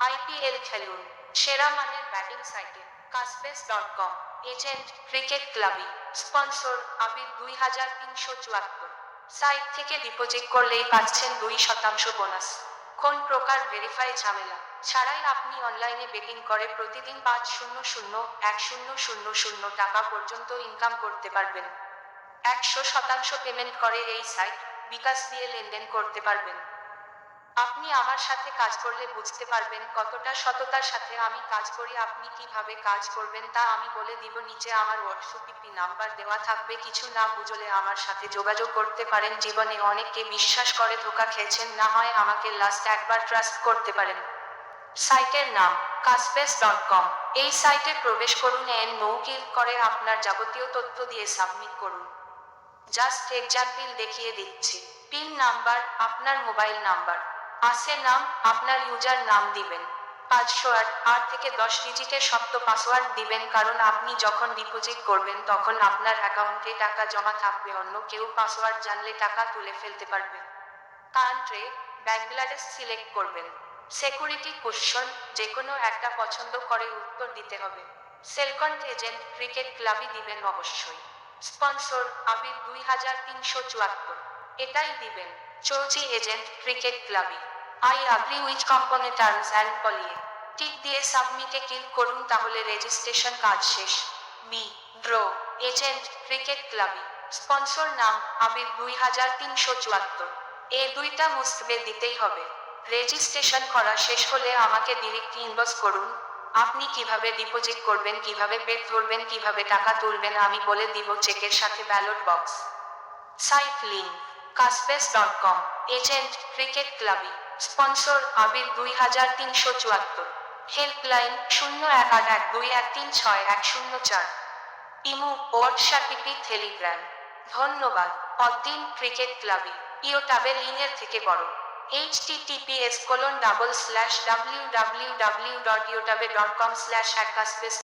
IPL খেলুন সেরা মানের ব্যাটিং সাইটে কাসপেস.com। এজেন্ট ক্রিকেট ক্লাবি। স্পন্সর আবির 2374। সাইট থেকে ডিপোজিট করলেই পাচ্ছেন 2% বোনাস। কোন প্রকার ভেরিফাই ঝামেলা ছাড়াই আপনি অনলাইনে বেটিং করে প্রতিদিন 5,000,1,000 টাকা পর্যন্ত ইনকাম করতে পারবেন। 100% পেমেন্ট করে এই সাইট। বিকাশ দিয়ে লেনদেন করতে পারবেন। আপনি আমার সাথে কাজ করলে বুঝতে পারবেন কতটা সততার সাথে আমি কাজ করি। আপনি কিভাবে কাজ করবেন তা আমি বলে দিব। নিচে আমার হোয়াটসঅ্যাপ নাম্বার দেওয়া থাকবে। কিছু না বুঝলে আমার সাথে যোগাযোগ করতে পারেন। জীবনে অনেককে বিশ্বাস করে ধোঁকা খেয়েছেন, না হয় আমাকে লাস্ট একবার ট্রাস্ট করতে পারেন। সাইটের নাম কাসপেস.com। এই সাইটে প্রবেশ করুন, নো ক্লিক করে আপনার যাবতীয় তথ্য দিয়ে সাবমিট করুন। জাস্ট এক্সাম্পল দেখিয়ে দিচ্ছি। পিন নাম্বার আপনার মোবাইল নাম্বার, আসে নাম আপনার ইউজার নাম দিবেন। পাসওয়ার্ড 8 থেকে 10 ডিজিটের শক্ত পাসওয়ার্ড দিবেন, কারণ আপনি যখন ডিপোজিট করবেন তখন আপনার অ্যাকাউন্টে টাকা জমা থাকবে। অন্য কেউ পাসওয়ার্ড জানলে টাকা তুলে ফেলতে পারবে। কান্ট্রি বাংলাদেশ সিলেক্ট করবেন। সিকিউরিটি কোশ্চেন যেকোনো একটা পছন্দ করে উত্তর দিতে হবে। সেলকন্ট এজেন্ট ক্রিকেট ক্লাবই দিবেন অবশ্যই। স্পন্সর আবির 2374, এটাই দিবেন। চৌজি এজেন্ট ক্রিকেট ক্লাবি। I agree with company terms and policy. Tick দিয়ে সাবমিটে ক্লিক করুন, তাহলে রেজিস্ট্রেশন কাজ শেষ। বি ড্র এজেন্ট ক্রিকেট ক্লাবি। স্পন্সর নাম আবির 2374। এই দুইটা মুসবে দিতেই হবে। রেজিস্ট্রেশন করা শেষ হলে আমাকে ডিরেক্ট ইনবক্স করুন। আপনি কিভাবে ডিপোজিট করবেন, কিভাবে পেড ধরবেন, কিভাবে টাকা তুলবেন আমি বলে দিব। চেকের সাথে ব্যালট বক্স। সাইট লিঙ্ক কাসপেস.com। এজেন্ট ক্রিকেট ক্লাবি। Sponsor Abir 2374। Helpline 018121361004। Imo WhatsApp Telegram. ধন্যবাদ। অদ্দিন ক্রিকেট ক্লাবি ইয়োটাবেলিংয়ের থেকে বড়। https://www.yotabe.com/@কাসপেস